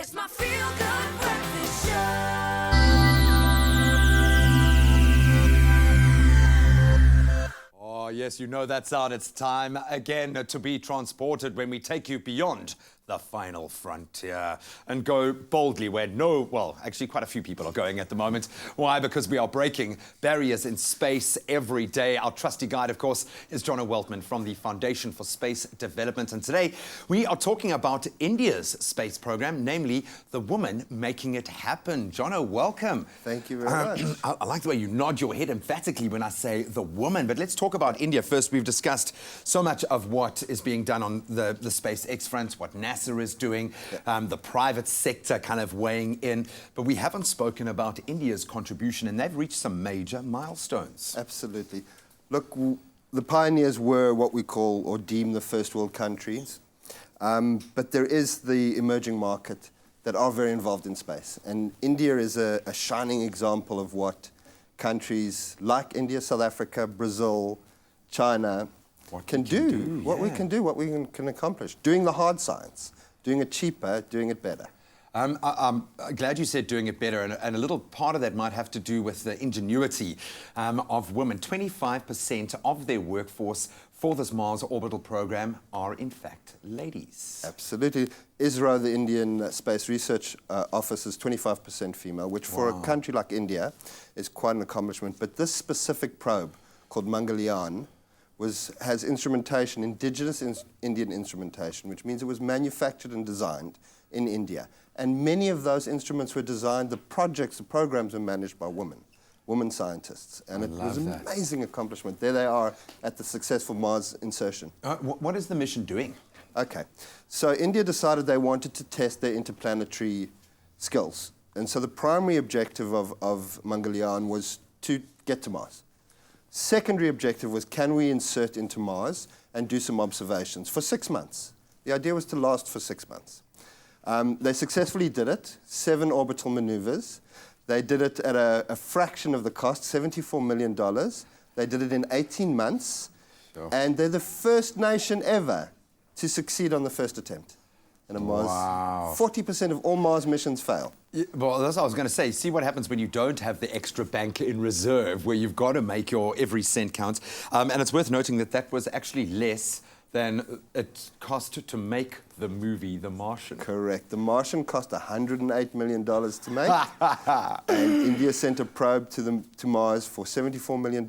It's my feel-good breakfast show. Oh, yes, you know that sound. It's time again to be transported when we take you beyond the final frontier and go boldly where actually quite a few people are going at the moment. Why? Because we are breaking barriers in space every day. Our trusty guide, of course, is Jono Weltman from the Foundation for Space Development. And today we are talking about India's space program, namely the woman making it happen. Jono, welcome. Thank you very much. I like the way you nod your head emphatically when I say the woman, but let's talk about India first. We've discussed so much of what is being done on the SpaceX front, what NASA is doing, the private sector kind of weighing in, but we haven't spoken about India's contribution, and they've reached some major milestones. Absolutely. Look, the pioneers were what we call or deem the first world countries, but there is the emerging market that are very involved in space, and India is a shining example of what countries like India, South Africa, Brazil, China can do, what we can do, what we can accomplish, doing the hard science, doing it cheaper, doing it better. I'm glad you said doing it better, and a little part of that might have to do with the ingenuity of women. 25% of their workforce for this Mars orbital program are, in fact, ladies. Absolutely. ISRO, the Indian Space Research Office, is 25% female, which for a country like India is quite an accomplishment. But this specific probe, called Mangalyaan, has instrumentation, indigenous Indian instrumentation, which means it was manufactured and designed in India. And many of those instruments were designed, the programs were managed by women scientists. And it was an amazing accomplishment. There they are at the successful Mars insertion. What is the mission doing? Okay, so India decided they wanted to test their interplanetary skills. And so the primary objective of Mangalyaan was to get to Mars. Secondary objective was, can we insert into Mars and do some observations for 6 months? The idea was to last for 6 months. They successfully did it, 7 orbital maneuvers. They did it at a fraction of the cost, $74 million. They did it in 18 months, and they're the first nation ever to succeed on the first attempt in a Mars. Wow. 40% of all Mars missions fail. Yeah, well, that's what I was going to say. See what happens when you don't have the extra bank in reserve, where you've got to make your every cent count. And it's worth noting that that was actually less than it cost to make the movie The Martian. Correct. The Martian cost $108 million to make. And India sent a probe to Mars for $74 million.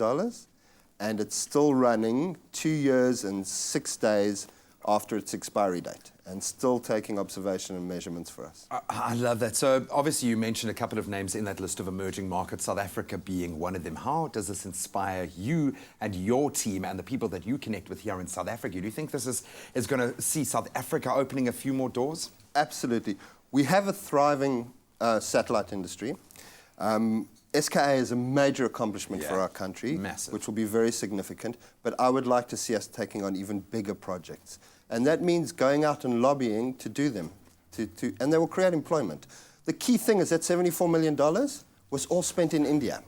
And it's still running 2 years and 6 days after its expiry date, and still taking observation and measurements for us. I love that. So obviously you mentioned a couple of names in that list of emerging markets, South Africa being one of them. How does this inspire you and your team and the people that you connect with here in South Africa? Do you think this is going to see South Africa opening a few more doors? Absolutely. We have a thriving satellite industry. SKA is a major accomplishment for our country, which will be very significant, but I would like to see us taking on even bigger projects. And that means going out and lobbying to do them, and they will create employment. The key thing is that $74 million was all spent in India,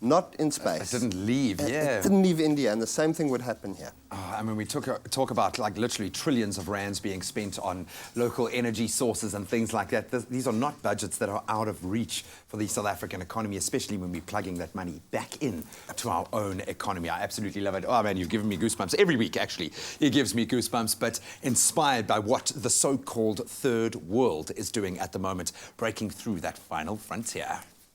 not in space. It didn't leave, It didn't leave India, and the same thing would happen here. I mean, we talk about like literally trillions of rands being spent on local energy sources and things like that. These are not budgets that are out of reach for the South African economy, especially when we're plugging that money back in to our own economy. I absolutely love it. Oh, man, you've given me goosebumps. Every week, actually, it gives me goosebumps, but inspired by what the so-called third world is doing at the moment, breaking through that final frontier.